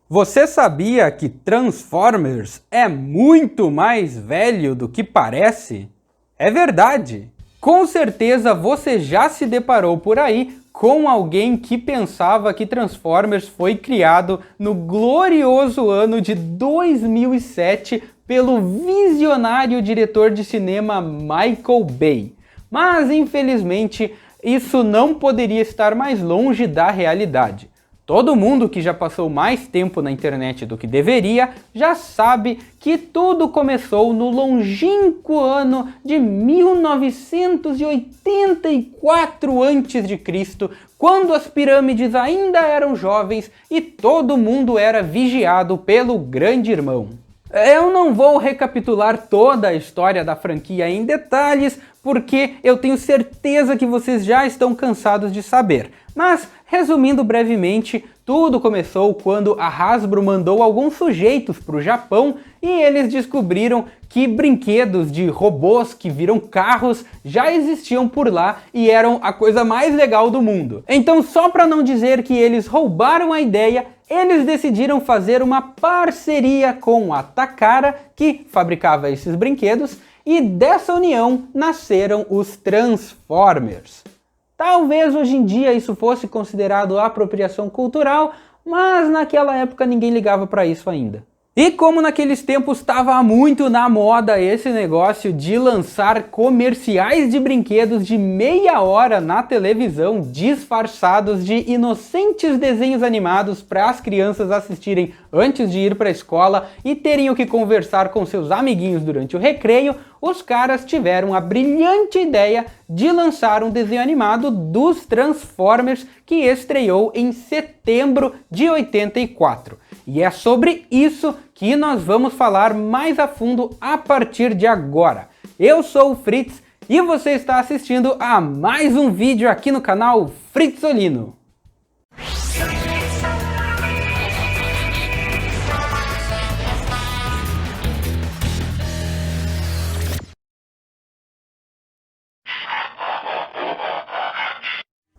Você sabia que Transformers é muito mais velho do que parece? É verdade! Com certeza você já se deparou por aí com alguém que pensava que Transformers foi criado no glorioso ano de 2007 pelo visionário diretor de cinema Michael Bay. Mas infelizmente isso não poderia estar mais longe da realidade. Todo mundo que já passou mais tempo na internet do que deveria já sabe que tudo começou no longínquo ano de 1984 a.C., quando as pirâmides ainda eram jovens e todo mundo era vigiado pelo Grande Irmão. Eu não vou recapitular toda a história da franquia em detalhes, porque eu tenho certeza que vocês já estão cansados de saber. Mas, resumindo brevemente, tudo começou quando a Hasbro mandou alguns sujeitos para o Japão e eles descobriram que brinquedos de robôs que viram carros já existiam por lá e eram a coisa mais legal do mundo. Então, só para não dizer que eles roubaram a ideia, eles decidiram fazer uma parceria com a Takara, que fabricava esses brinquedos, e dessa união nasceram os Transformers. Talvez hoje em dia isso fosse considerado apropriação cultural, mas naquela época ninguém ligava para isso ainda. E como naqueles tempos estava muito na moda esse negócio de lançar comerciais de brinquedos de meia hora na televisão, disfarçados de inocentes desenhos animados para as crianças assistirem antes de ir para a escola e terem o que conversar com seus amiguinhos durante o recreio, os caras tiveram a brilhante ideia de lançar um desenho animado dos Transformers que estreou em setembro de 84. E é sobre isso que nós vamos falar mais a fundo a partir de agora. Eu sou o Fritz e você está assistindo a mais um vídeo aqui no canal Fritzolino.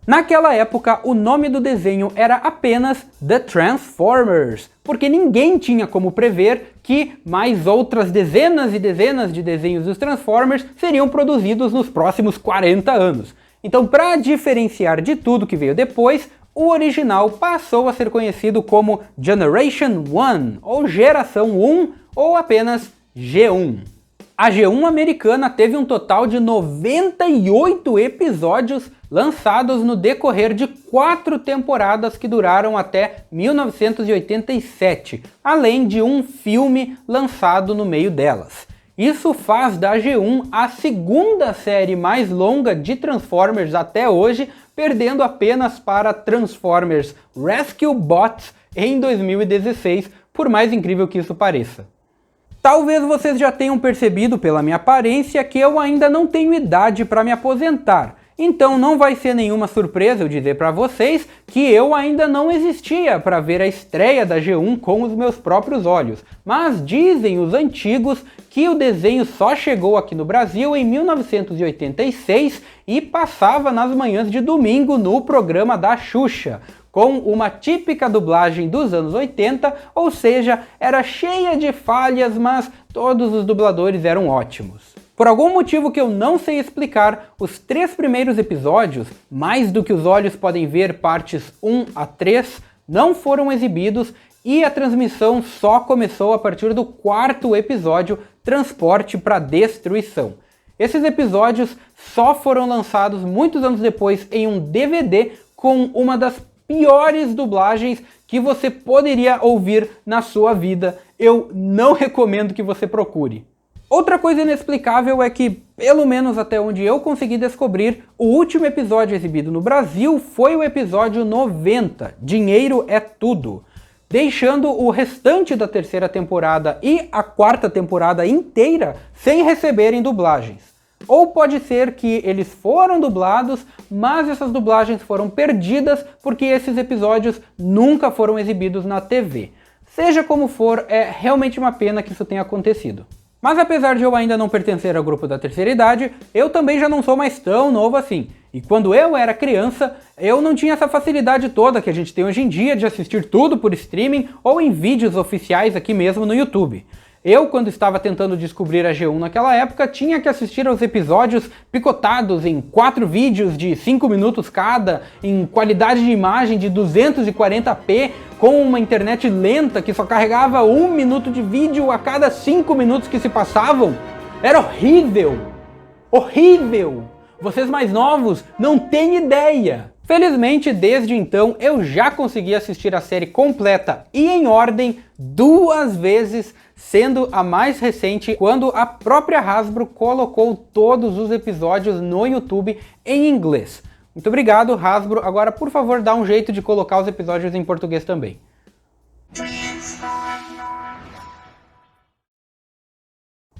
Naquela época, o nome do desenho era apenas The Transformers, porque ninguém tinha como prever que mais outras dezenas e dezenas de desenhos dos Transformers seriam produzidos nos próximos 40 anos. Então, para diferenciar de tudo que veio depois, o original passou a ser conhecido como Generation 1, ou Geração 1, ou apenas G1. A G1 americana teve um total de 98 episódios lançados no decorrer de 4 temporadas que duraram até 1987, além de um filme lançado no meio delas. Isso faz da G1 a segunda série mais longa de Transformers até hoje, perdendo apenas para Transformers Rescue Bots em 2016, por mais incrível que isso pareça. Talvez vocês já tenham percebido pela minha aparência que eu ainda não tenho idade para me aposentar, então não vai ser nenhuma surpresa eu dizer para vocês que eu ainda não existia para ver a estreia da G1 com os meus próprios olhos, mas dizem os antigos que o desenho só chegou aqui no Brasil em 1986 e passava nas manhãs de domingo no programa da Xuxa, com uma típica dublagem dos anos 80, ou seja, era cheia de falhas, mas todos os dubladores eram ótimos. Por algum motivo que eu não sei explicar, os 3 primeiros episódios, mais do que os olhos podem ver partes 1 a 3, não foram exibidos e a transmissão só começou a partir do 4º episódio, Transporte para Destruição. Esses episódios só foram lançados muitos anos depois em um DVD com uma das piores dublagens que você poderia ouvir na sua vida. Eu não recomendo que você procure. Outra coisa inexplicável é que, pelo menos até onde eu consegui descobrir, o último episódio exibido no Brasil foi o episódio 90, Dinheiro é Tudo, deixando o restante da 3ª temporada e a 4ª temporada inteira sem receberem dublagens. Ou pode ser que eles foram dublados, mas essas dublagens foram perdidas porque esses episódios nunca foram exibidos na TV. Seja como for, é realmente uma pena que isso tenha acontecido. Mas apesar de eu ainda não pertencer ao grupo da terceira idade, eu também já não sou mais tão novo assim. E quando eu era criança, eu não tinha essa facilidade toda que a gente tem hoje em dia de assistir tudo por streaming ou em vídeos oficiais aqui mesmo no YouTube. Eu, quando estava tentando descobrir a G1 naquela época, tinha que assistir aos episódios picotados em 4 vídeos de 5 minutos cada, em qualidade de imagem de 240p, com uma internet lenta que só carregava 1 minuto de vídeo a cada 5 minutos que se passavam. Era horrível! Horrível! Vocês mais novos não têm ideia! Felizmente, desde então, eu já consegui assistir a série completa e em ordem 2 vezes, sendo a mais recente quando a própria Hasbro colocou todos os episódios no YouTube em inglês. Muito obrigado, Hasbro. Agora, por favor, dá um jeito de colocar os episódios em português também.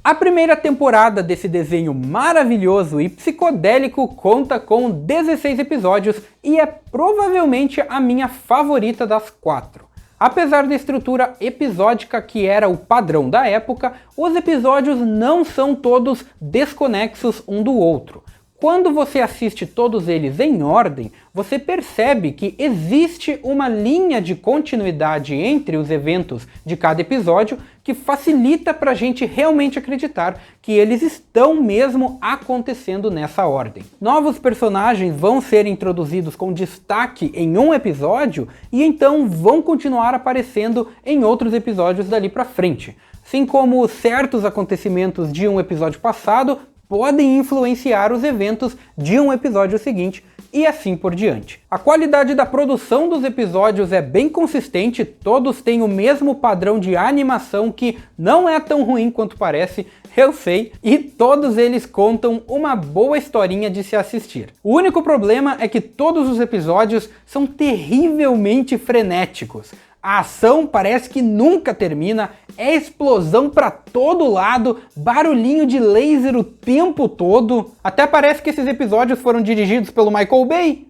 A primeira temporada desse desenho maravilhoso e psicodélico conta com 16 episódios e é provavelmente a minha favorita das 4. Apesar da estrutura episódica que era o padrão da época, os episódios não são todos desconexos um do outro. Quando você assiste todos eles em ordem, você percebe que existe uma linha de continuidade entre os eventos de cada episódio que facilita pra gente realmente acreditar que eles estão mesmo acontecendo nessa ordem. Novos personagens vão ser introduzidos com destaque em um episódio e então vão continuar aparecendo em outros episódios dali pra frente. Assim como certos acontecimentos de um episódio passado podem influenciar os eventos de um episódio seguinte e assim por diante. A qualidade da produção dos episódios é bem consistente, todos têm o mesmo padrão de animação que não é tão ruim quanto parece, eu sei, e todos eles contam uma boa historinha de se assistir. O único problema é que todos os episódios são terrivelmente frenéticos. A ação parece que nunca termina, é explosão pra todo lado, barulhinho de laser o tempo todo. Até parece que esses episódios foram dirigidos pelo Michael Bay.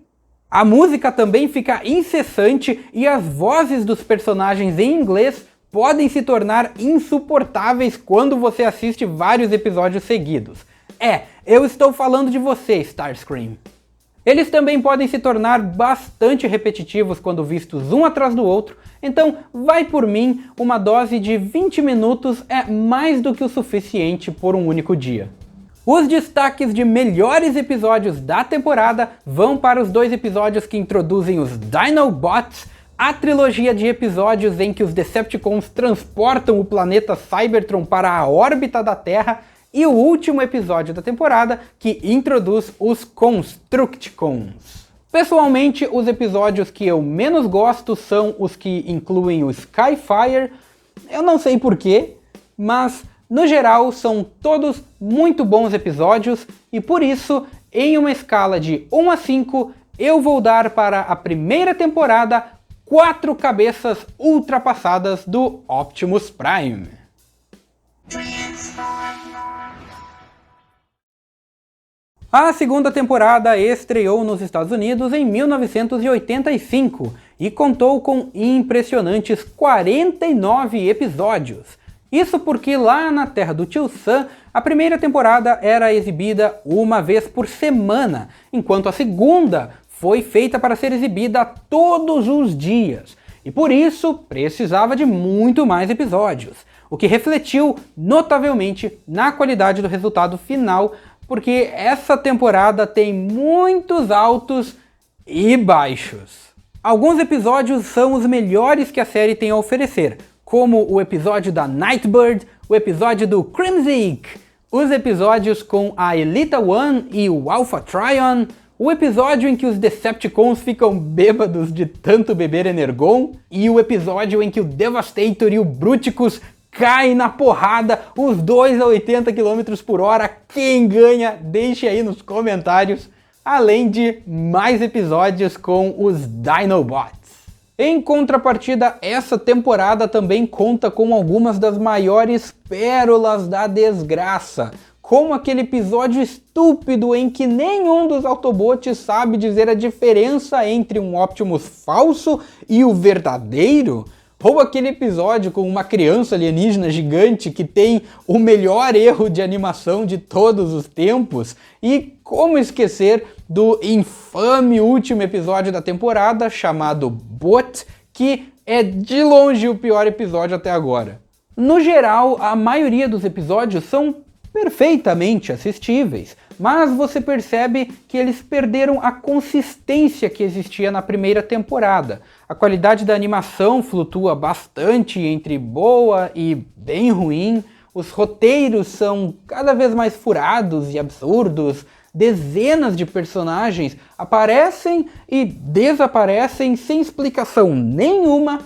A música também fica incessante e as vozes dos personagens em inglês podem se tornar insuportáveis quando você assiste vários episódios seguidos. Eu estou falando de você, Starscream. Eles também podem se tornar bastante repetitivos quando vistos um atrás do outro, então vai por mim, uma dose de 20 minutos é mais do que o suficiente por um único dia. Os destaques de melhores episódios da temporada vão para os 2 episódios que introduzem os Dinobots, a trilogia de episódios em que os Decepticons transportam o planeta Cybertron para a órbita da Terra, e o último episódio da temporada que introduz os Constructicons. Pessoalmente, os episódios que eu menos gosto são os que incluem o Skyfire. Eu não sei porquê, mas no geral são todos muito bons episódios e por isso, em uma escala de 1 a 5, eu vou dar para a primeira temporada 4 cabeças ultrapassadas do Optimus Prime. A segunda temporada estreou nos Estados Unidos em 1985 e contou com impressionantes 49 episódios. Isso porque lá na Terra do Tio Sam, a primeira temporada era exibida uma vez por semana, enquanto a segunda foi feita para ser exibida todos os dias. E por isso precisava de muito mais episódios, o que refletiu notavelmente na qualidade do resultado final, porque essa temporada tem muitos altos e baixos. Alguns episódios são os melhores que a série tem a oferecer, como o episódio da Nightbird, o episódio do Crimson, os episódios com a Elita One e o Alpha Trion, o episódio em que os Decepticons ficam bêbados de tanto beber Energon, e o episódio em que o Devastator e o Bruticus caem na porrada, os dois a 80 km por hora. Quem ganha? Deixe aí nos comentários. Além de mais episódios com os Dinobots. Em contrapartida, essa temporada também conta com algumas das maiores pérolas da desgraça, como aquele episódio estúpido em que nenhum dos Autobots sabe dizer a diferença entre um Optimus falso e o verdadeiro, Ou aquele episódio com uma criança alienígena gigante que tem o melhor erro de animação de todos os tempos. E como esquecer do infame último episódio da temporada, chamado Bot, que é de longe o pior episódio até agora. No geral, a maioria dos episódios são perfeitamente assistíveis, mas você percebe que eles perderam a consistência que existia na primeira temporada. A qualidade da animação flutua bastante entre boa e bem ruim, os roteiros são cada vez mais furados e absurdos, dezenas de personagens aparecem e desaparecem sem explicação nenhuma,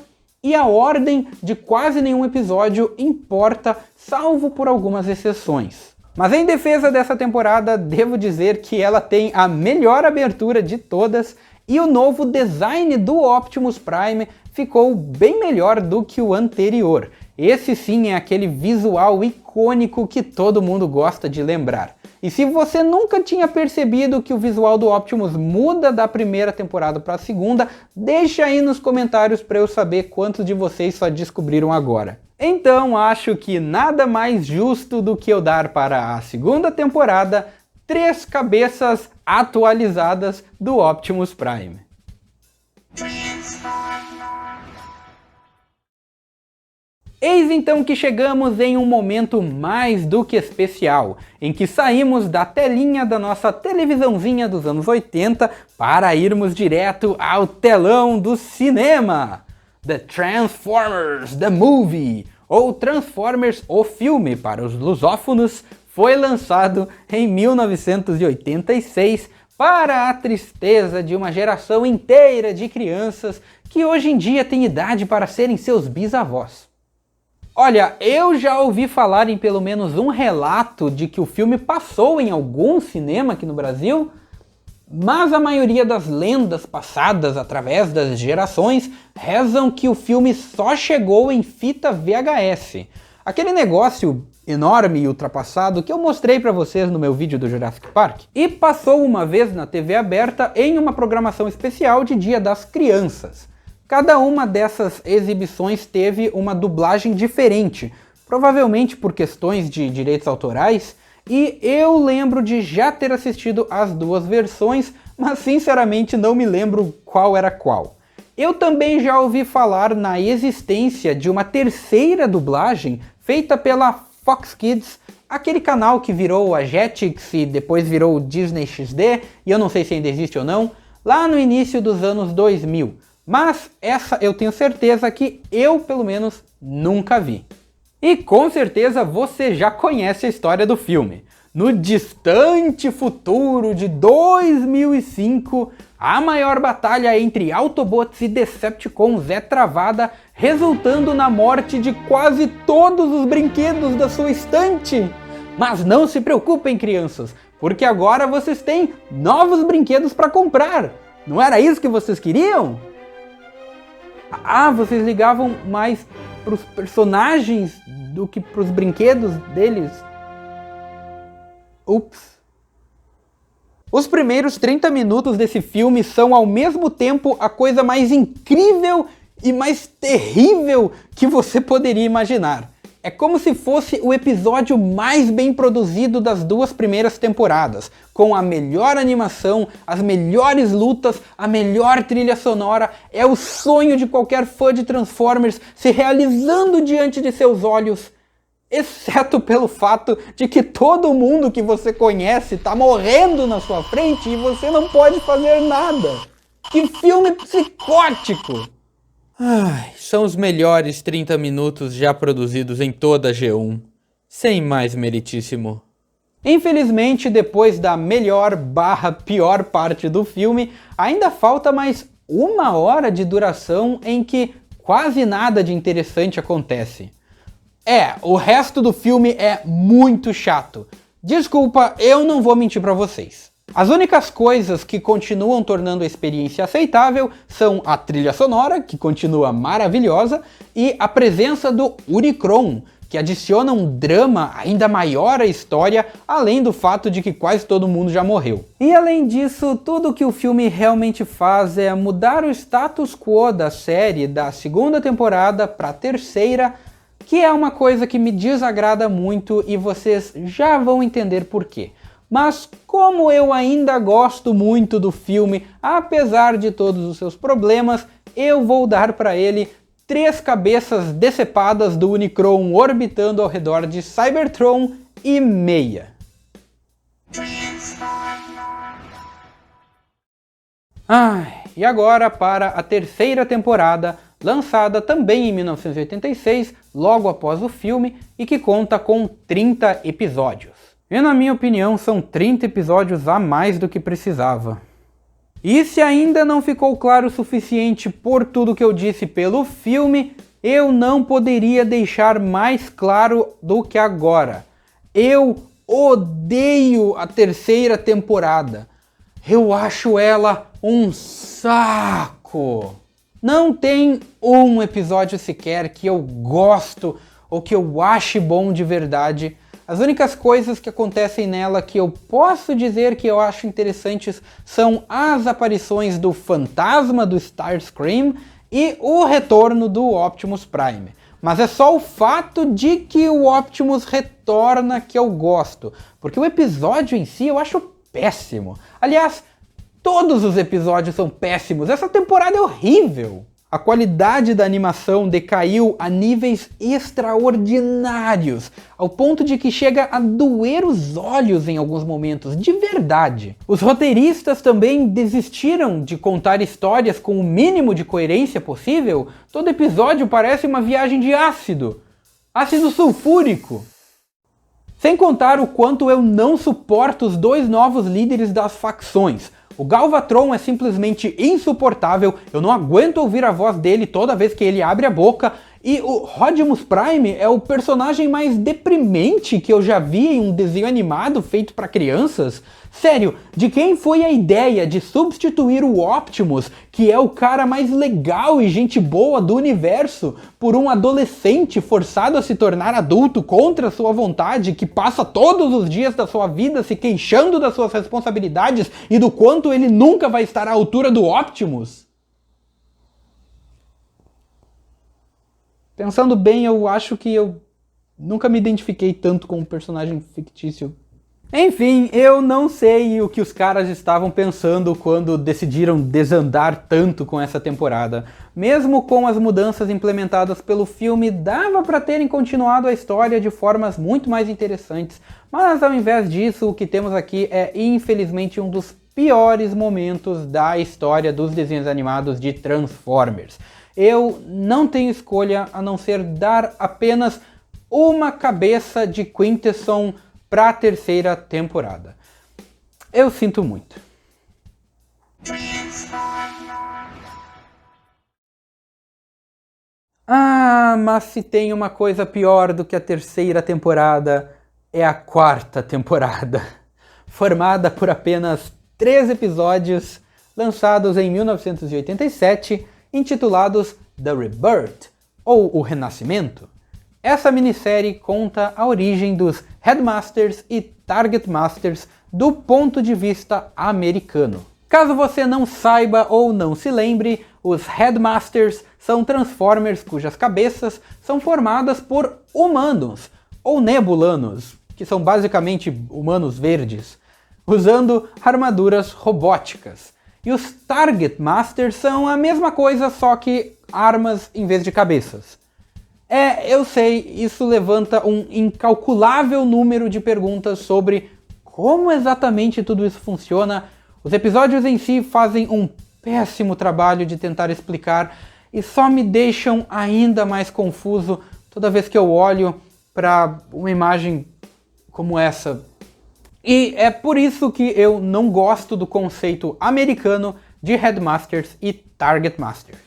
e a ordem de quase nenhum episódio importa, salvo por algumas exceções. Mas em defesa dessa temporada, devo dizer que ela tem a melhor abertura de todas e o novo design do Optimus Prime ficou bem melhor do que o anterior. Esse sim é aquele visual icônico que todo mundo gosta de lembrar. E se você nunca tinha percebido que o visual do Optimus muda da primeira temporada para a segunda, deixa aí nos comentários para eu saber quantos de vocês só descobriram agora. Então acho que nada mais justo do que eu dar para a segunda temporada 3 cabeças atualizadas do Optimus Prime. Eis então que chegamos em um momento mais do que especial, em que saímos da telinha da nossa televisãozinha dos anos 80 para irmos direto ao telão do cinema. The Transformers, The Movie, ou Transformers, o filme para os lusófonos, foi lançado em 1986 para a tristeza de uma geração inteira de crianças que hoje em dia tem idade para serem seus bisavós. Olha, eu já ouvi falar em pelo menos um relato de que o filme passou em algum cinema aqui no Brasil, mas a maioria das lendas passadas através das gerações rezam que o filme só chegou em fita VHS. Aquele negócio enorme e ultrapassado que eu mostrei para vocês no meu vídeo do Jurassic Park. E passou uma vez na TV aberta em uma programação especial de Dia das Crianças. Cada uma dessas exibições teve uma dublagem diferente, provavelmente por questões de direitos autorais, e eu lembro de já ter assistido as duas versões, mas sinceramente não me lembro qual era qual. Eu também já ouvi falar na existência de uma terceira dublagem feita pela Fox Kids, aquele canal que virou a Jetix e depois virou o Disney XD, e eu não sei se ainda existe ou não, lá no início dos anos 2000. Mas essa eu tenho certeza que eu, pelo menos, nunca vi. E com certeza você já conhece a história do filme. No distante futuro de 2005, a maior batalha entre Autobots e Decepticons é travada, resultando na morte de quase todos os brinquedos da sua estante. Mas não se preocupem, crianças, porque agora vocês têm novos brinquedos para comprar. Não era isso que vocês queriam? Ah, vocês ligavam mais para os personagens do que para os brinquedos deles? Ups. Os primeiros 30 minutos desse filme são ao mesmo tempo a coisa mais incrível e mais terrível que você poderia imaginar. É como se fosse o episódio mais bem produzido das duas primeiras temporadas, com a melhor animação, as melhores lutas, a melhor trilha sonora. É o sonho de qualquer fã de Transformers se realizando diante de seus olhos, exceto pelo fato de que todo mundo que você conhece está morrendo na sua frente e você não pode fazer nada. Que filme psicótico! Ai, são os melhores 30 minutos já produzidos em toda a G1. Sem mais meritíssimo. Infelizmente, depois da melhor/pior parte do filme, ainda falta mais 1 hora de duração em que quase nada de interessante acontece. O resto do filme é muito chato. Desculpa, eu não vou mentir pra vocês. As únicas coisas que continuam tornando a experiência aceitável são a trilha sonora, que continua maravilhosa, e a presença do Unicron, que adiciona um drama ainda maior à história, além do fato de que quase todo mundo já morreu. E além disso, tudo que o filme realmente faz é mudar o status quo da série da segunda temporada para a terceira, que é uma coisa que me desagrada muito e vocês já vão entender por quê. Mas como eu ainda gosto muito do filme, apesar de todos os seus problemas, eu vou dar para ele 3 cabeças decepadas do Unicron orbitando ao redor de Cybertron e meia. E agora para a terceira temporada, lançada também em 1986, logo após o filme, e que conta com 30 episódios. E na minha opinião, são 30 episódios a mais do que precisava. E se ainda não ficou claro o suficiente por tudo que eu disse pelo filme, eu não poderia deixar mais claro do que agora. Eu odeio a terceira temporada. Eu acho ela um saco. Não tem um episódio sequer que eu gosto ou que eu ache bom de verdade. As únicas coisas que acontecem nela que eu posso dizer que eu acho interessantes são as aparições do fantasma do Starscream e o retorno do Optimus Prime. Mas é só o fato de que o Optimus retorna que eu gosto, porque o episódio em si eu acho péssimo. Aliás, todos os episódios são péssimos, essa temporada é horrível. A qualidade da animação decaiu a níveis extraordinários, ao ponto de que chega a doer os olhos em alguns momentos, de verdade. Os roteiristas também desistiram de contar histórias com o mínimo de coerência possível. Todo episódio parece uma viagem de ácido sulfúrico. Sem contar o quanto eu não suporto os 2 novos líderes das facções. O Galvatron é simplesmente insuportável, eu não aguento ouvir a voz dele toda vez que ele abre a boca, e o Rodimus Prime é o personagem mais deprimente que eu já vi em um desenho animado feito para crianças. Sério, de quem foi a ideia de substituir o Optimus, que é o cara mais legal e gente boa do universo, por um adolescente forçado a se tornar adulto contra sua vontade, que passa todos os dias da sua vida se queixando das suas responsabilidades e do quanto ele nunca vai estar à altura do Optimus? Pensando bem, eu acho que eu nunca me identifiquei tanto com um personagem fictício. Enfim, eu não sei o que os caras estavam pensando quando decidiram desandar tanto com essa temporada. Mesmo com as mudanças implementadas pelo filme, dava para terem continuado a história de formas muito mais interessantes. Mas ao invés disso, o que temos aqui é infelizmente um dos piores momentos da história dos desenhos animados de Transformers. Eu não tenho escolha a não ser dar apenas uma cabeça de Quintesson para a terceira temporada. Eu sinto muito. Mas se tem uma coisa pior do que a terceira temporada, é a quarta temporada. Formada por apenas 3 episódios, lançados em 1987, intitulados The Rebirth, ou O Renascimento. Essa minissérie conta a origem dos Headmasters e Target Masters do ponto de vista americano. Caso você não saiba ou não se lembre, os Headmasters são Transformers cujas cabeças são formadas por humanos, ou nebulanos, que são basicamente humanos verdes, usando armaduras robóticas. E os Target Masters são a mesma coisa, só que armas em vez de cabeças. Eu sei, isso levanta um incalculável número de perguntas sobre como exatamente tudo isso funciona. Os episódios em si fazem um péssimo trabalho de tentar explicar e só me deixam ainda mais confuso toda vez que eu olho para uma imagem como essa. E é por isso que eu não gosto do conceito americano de Headmasters e Target Masters.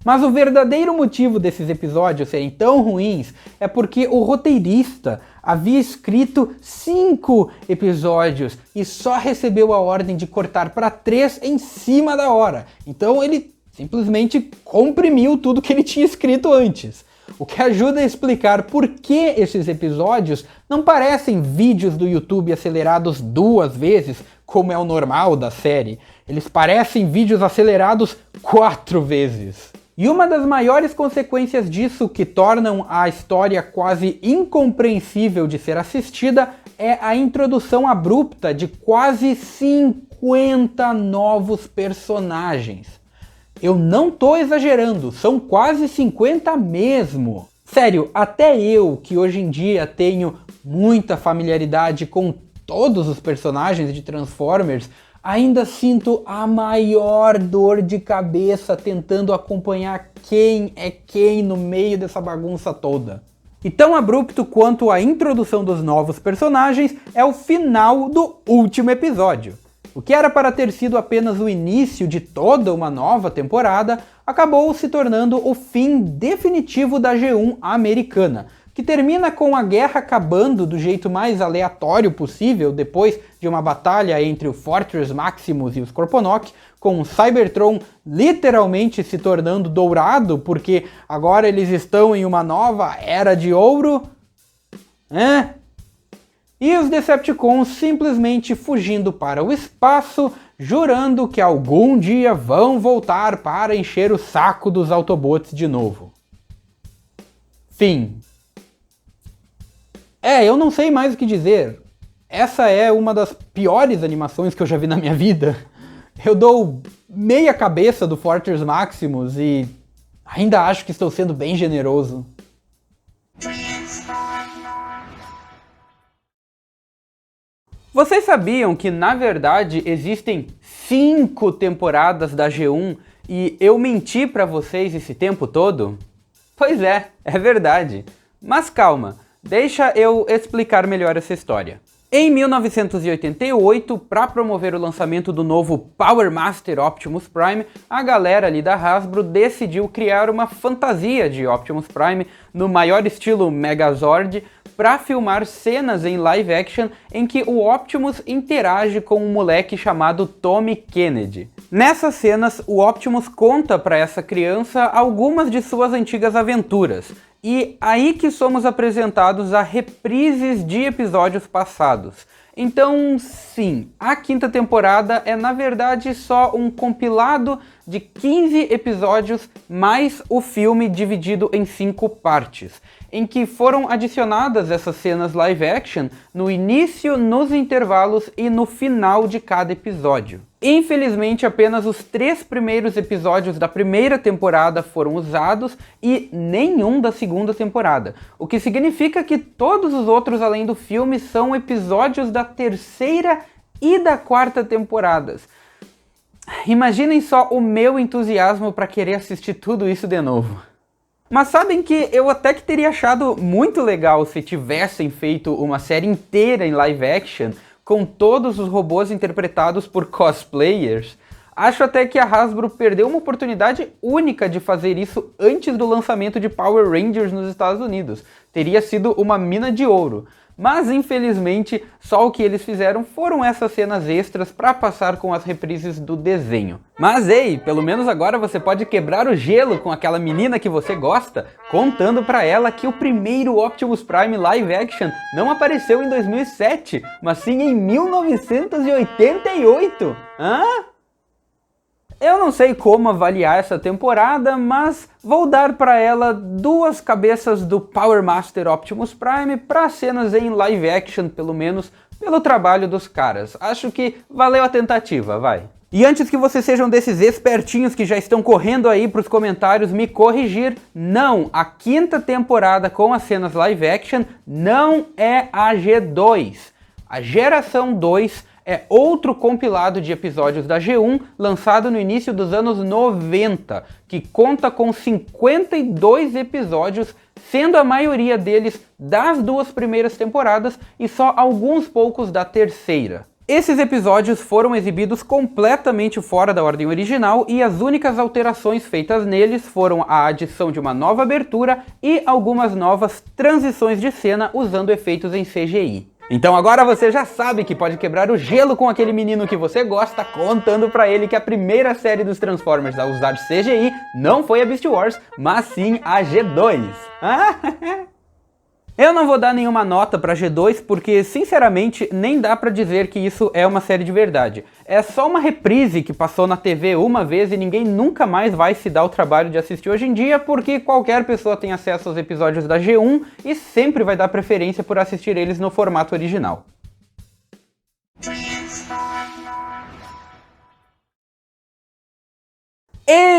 Mas o verdadeiro motivo desses episódios serem tão ruins é porque o roteirista havia escrito 5 episódios e só recebeu a ordem de cortar para 3 em cima da hora. Então ele simplesmente comprimiu tudo que ele tinha escrito antes. o que ajuda a explicar por que esses episódios não parecem vídeos do YouTube acelerados 2 vezes, como é o normal da série. Eles parecem vídeos acelerados 4 vezes. E uma das maiores consequências disso, que tornam a história quase incompreensível de ser assistida, é a introdução abrupta de quase 50 novos personagens. Eu não tô exagerando, são quase 50 mesmo. Sério, até eu, que hoje em dia tenho muita familiaridade com todos os personagens de Transformers, ainda sinto a maior dor de cabeça tentando acompanhar quem é quem no meio dessa bagunça toda. E tão abrupto quanto a introdução dos novos personagens é o final do último episódio. O que era para ter sido apenas o início de toda uma nova temporada, acabou se tornando o fim definitivo da G1 americana, que termina com a guerra acabando do jeito mais aleatório possível depois de uma batalha entre o Fortress Maximus e os Scorponok, com o Cybertron literalmente se tornando dourado, porque agora eles estão em uma nova era de ouro. E os Decepticons simplesmente fugindo para o espaço, jurando que algum dia vão voltar para encher o saco dos Autobots de novo. Fim. Eu não sei mais o que dizer. Essa é uma das piores animações que eu já vi na minha vida. Eu dou meia cabeça do Fortress Maximus e ainda acho que estou sendo bem generoso. Vocês sabiam que, na verdade, existem 5 temporadas da G1 e eu menti pra vocês esse tempo todo? Pois é verdade. Mas calma, deixa eu explicar melhor essa história. Em 1988, para promover o lançamento do novo Power Master Optimus Prime, a galera ali da Hasbro decidiu criar uma fantasia de Optimus Prime no maior estilo Megazord, para filmar cenas em live action em que o Optimus interage com um moleque chamado Tommy Kennedy. Nessas cenas, o Optimus conta para essa criança algumas de suas antigas aventuras, e aí que somos apresentados a reprises de episódios passados. Então, sim, a 5ª temporada é na verdade só um compilado de 15 episódios mais o filme dividido em 5 partes, em que foram adicionadas essas cenas live action no início, nos intervalos e no final de cada episódio. Infelizmente, apenas os 3 primeiros episódios da primeira temporada foram usados e nenhum da segunda temporada, o que significa que todos os outros além do filme são episódios da 3ª e da 4ª temporadas. Imaginem só o meu entusiasmo para querer assistir tudo isso de novo. Mas sabem que eu até que teria achado muito legal se tivessem feito uma série inteira em live action com todos os robôs interpretados por cosplayers. Acho até que a Hasbro perdeu uma oportunidade única de fazer isso antes do lançamento de Power Rangers nos Estados Unidos. Teria sido uma mina de ouro. Mas infelizmente, só o que eles fizeram foram essas cenas extras para passar com as reprises do desenho. Mas ei, pelo menos agora você pode quebrar o gelo com aquela menina que você gosta, contando para ela que o primeiro Optimus Prime live action não apareceu em 2007, mas sim em 1988. Eu não sei como avaliar essa temporada, mas vou dar para ela 2 cabeças do Power Master Optimus Prime para cenas em live action, pelo menos, pelo trabalho dos caras. Acho que valeu a tentativa, vai. E antes que vocês sejam desses espertinhos que já estão correndo aí para os comentários me corrigir, não, a 5ª temporada com as cenas live action não é a G2. A Geração 2 é outro compilado de episódios da G1 lançado no início dos anos 90, que conta com 52 episódios, sendo a maioria deles das 2 primeiras temporadas e só alguns poucos da 3ª. Esses episódios foram exibidos completamente fora da ordem original e as únicas alterações feitas neles foram a adição de uma nova abertura e algumas novas transições de cena usando efeitos em CGI. Então agora você já sabe que pode quebrar o gelo com aquele menino que você gosta, contando pra ele que a primeira série dos Transformers a usar CGI não foi a Beast Wars, mas sim a G2. Eu não vou dar nenhuma nota pra G2 porque, sinceramente, nem dá pra dizer que isso é uma série de verdade. É só uma reprise que passou na TV uma vez e ninguém nunca mais vai se dar o trabalho de assistir hoje em dia porque qualquer pessoa tem acesso aos episódios da G1 e sempre vai dar preferência por assistir eles no formato original.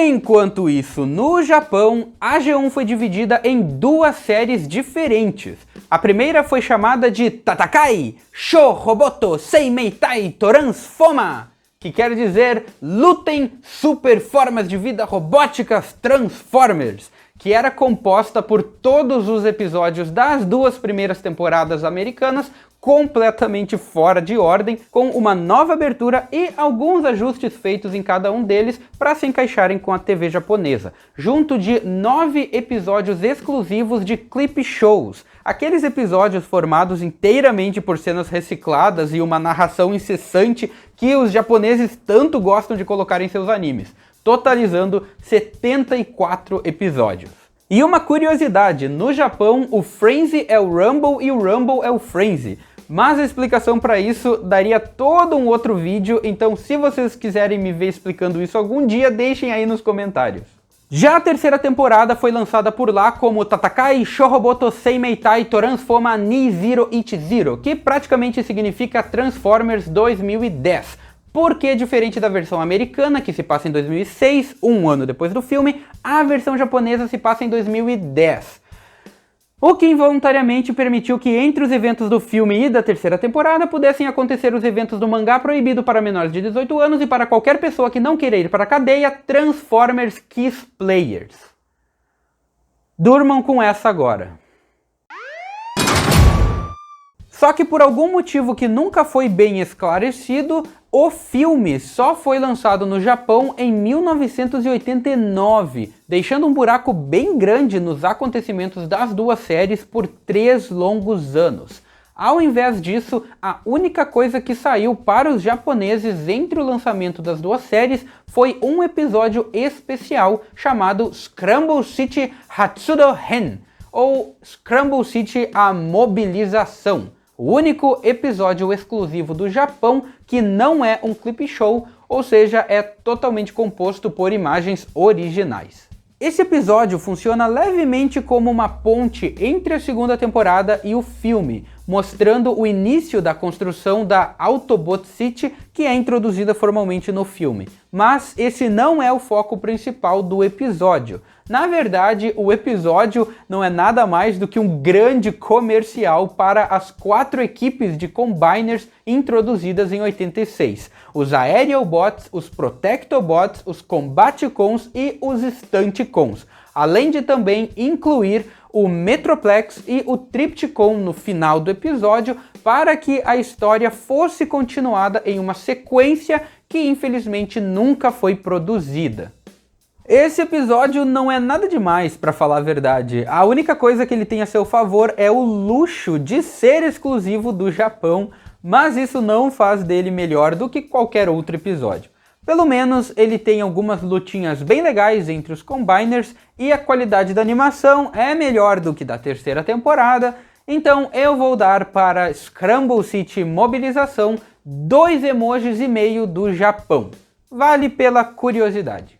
Enquanto isso, no Japão, a G1 foi dividida em duas séries diferentes. A primeira foi chamada de Tatakai Sho Roboto Seimeitai Transforma, que quer dizer Lutem Super Formas de Vida Robóticas Transformers, que era composta por todos os episódios das duas primeiras temporadas americanas, completamente fora de ordem, com uma nova abertura e alguns ajustes feitos em cada um deles para se encaixarem com a TV japonesa, junto de 9 episódios exclusivos de clip shows, aqueles episódios formados inteiramente por cenas recicladas e uma narração incessante que os japoneses tanto gostam de colocar em seus animes, totalizando 74 episódios. E uma curiosidade, no Japão o Frenzy é o Rumble e o Rumble é o Frenzy, mas a explicação para isso daria todo um outro vídeo, então se vocês quiserem me ver explicando isso algum dia, deixem aí nos comentários. Já a terceira temporada foi lançada por lá como Tatakai Shoroboto Seimeitai Transforma ni Zero Ichi Zero, que praticamente significa Transformers 2010. Porque, diferente da versão americana, que se passa em 2006, um ano depois do filme, a versão japonesa se passa em 2010. O que involuntariamente permitiu que entre os eventos do filme e da terceira temporada pudessem acontecer os eventos do mangá proibido para menores de 18 anos e para qualquer pessoa que não queira ir para a cadeia, Transformers Kiss Players. Durmam com essa agora. Só que por algum motivo que nunca foi bem esclarecido, o filme só foi lançado no Japão em 1989, deixando um buraco bem grande nos acontecimentos das duas séries por 3 longos anos. Ao invés disso, a única coisa que saiu para os japoneses entre o lançamento das duas séries foi um episódio especial chamado Scramble City Hatsudo Hen, ou Scramble City A Mobilização. O único episódio exclusivo do Japão que não é um clip show, ou seja, é totalmente composto por imagens originais. Esse episódio funciona levemente como uma ponte entre a segunda temporada e o filme, mostrando o início da construção da Autobot City, que é introduzida formalmente no filme. Mas esse não é o foco principal do episódio. Na verdade, o episódio não é nada mais do que um grande comercial para as 4 equipes de Combiners introduzidas em 86. Os Aerialbots, os Protectobots, os Combaticons e os Stunticons. Além de também incluir o Metroplex e o Tripticon no final do episódio para que a história fosse continuada em uma sequência que infelizmente nunca foi produzida. Esse episódio não é nada demais, pra falar a verdade. A única coisa que ele tem a seu favor é o luxo de ser exclusivo do Japão, mas isso não faz dele melhor do que qualquer outro episódio. Pelo menos ele tem algumas lutinhas bem legais entre os Combiners e a qualidade da animação é melhor do que da terceira temporada, então eu vou dar para Scramble City Mobilização 2 emojis e meio do Japão. Vale pela curiosidade.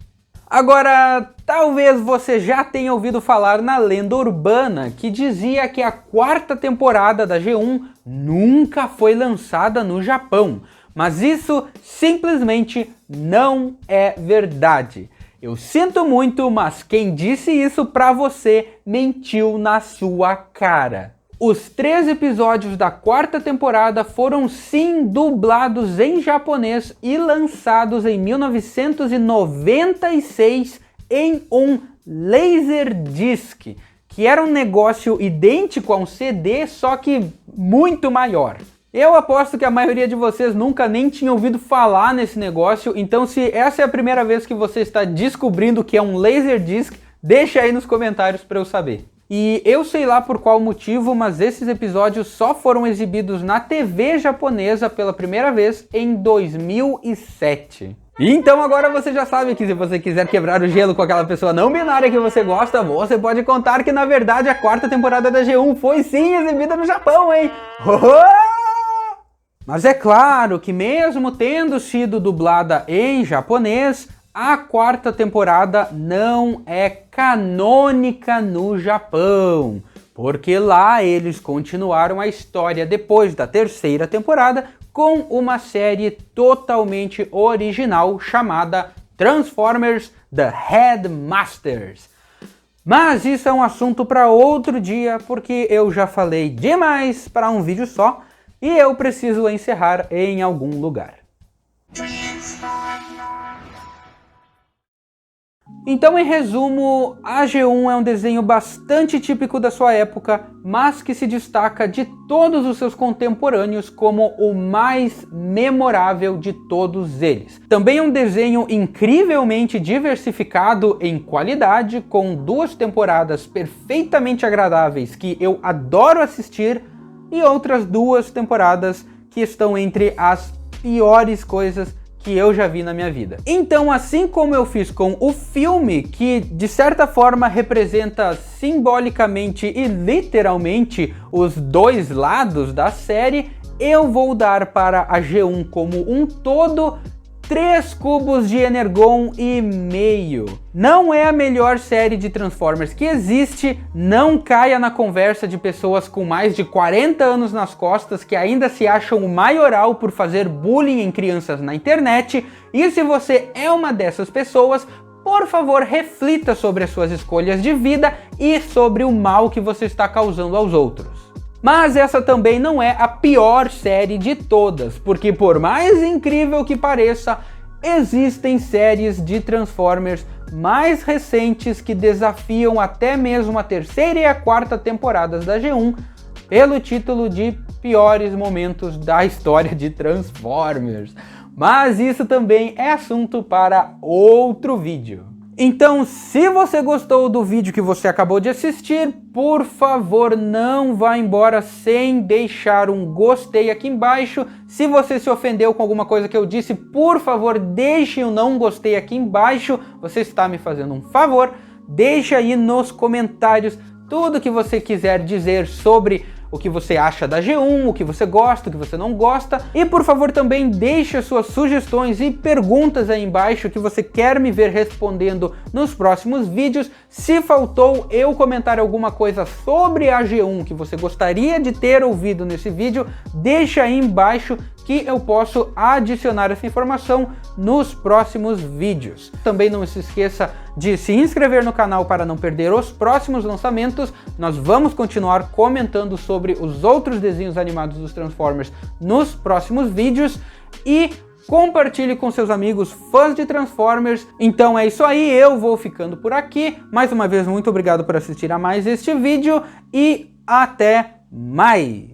Agora, talvez você já tenha ouvido falar na lenda urbana que dizia que a 4ª temporada da G1 nunca foi lançada no Japão, mas isso simplesmente não é verdade. Eu sinto muito, mas quem disse isso pra você mentiu na sua cara. Os 3 episódios da 4ª temporada foram sim dublados em japonês e lançados em 1996 em um Laserdisc, que era um negócio idêntico a um CD, só que muito maior. Eu aposto que a maioria de vocês nunca nem tinha ouvido falar nesse negócio, então se essa é a primeira vez que você está descobrindo que é um Laserdisc, deixa aí nos comentários para eu saber. E eu sei lá por qual motivo, mas esses episódios só foram exibidos na TV japonesa pela primeira vez em 2007. Então agora você já sabe que se você quiser quebrar o gelo com aquela pessoa não binária que você gosta, você pode contar que na verdade a quarta temporada da G1 foi sim exibida no Japão, hein? Mas é claro que mesmo tendo sido dublada em japonês, a quarta temporada não é canônica no Japão, porque lá eles continuaram a história depois da terceira temporada com uma série totalmente original chamada Transformers The Headmasters. Mas isso é um assunto para outro dia, porque eu já falei demais para um vídeo só e eu preciso encerrar em algum lugar. Então, em resumo, a G1 é um desenho bastante típico da sua época, mas que se destaca de todos os seus contemporâneos como o mais memorável de todos eles. Também é um desenho incrivelmente diversificado em qualidade, com 2 temporadas perfeitamente agradáveis que eu adoro assistir e outras 2 temporadas que estão entre as piores coisas que eu já vi na minha vida. Então, assim como eu fiz com o filme, que de certa forma representa simbolicamente e literalmente os 2 lados da série, eu vou dar para a G1 como um todo 3 cubos de Energon e meio. Não é a melhor série de Transformers que existe, não caia na conversa de pessoas com mais de 40 anos nas costas que ainda se acham o maioral por fazer bullying em crianças na internet, e se você é uma dessas pessoas, por favor reflita sobre as suas escolhas de vida e sobre o mal que você está causando aos outros. Mas essa também não é a pior série de todas, porque por mais incrível que pareça, existem séries de Transformers mais recentes que desafiam até mesmo a terceira e a quarta temporadas da G1 pelo título de piores momentos da história de Transformers. Mas isso também é assunto para outro vídeo. Então, se você gostou do vídeo que você acabou de assistir, por favor, não vá embora sem deixar um gostei aqui embaixo. Se você se ofendeu com alguma coisa que eu disse, por favor, deixe um não gostei aqui embaixo. Você está me fazendo um favor. Deixe aí nos comentários tudo que você quiser dizer sobre o que você acha da G1, o que você gosta, o que você não gosta. E por favor também deixe as suas sugestões e perguntas aí embaixo que você quer me ver respondendo nos próximos vídeos. Se faltou eu comentar alguma coisa sobre a G1 que você gostaria de ter ouvido nesse vídeo, deixa aí embaixo que eu posso adicionar essa informação nos próximos vídeos. Também não se esqueça de se inscrever no canal para não perder os próximos lançamentos. Nós vamos continuar comentando sobre os outros desenhos animados dos Transformers nos próximos vídeos e compartilhe com seus amigos fãs de Transformers. Então é isso aí, eu vou ficando por aqui. Mais uma vez, muito obrigado por assistir a mais este vídeo e até mais!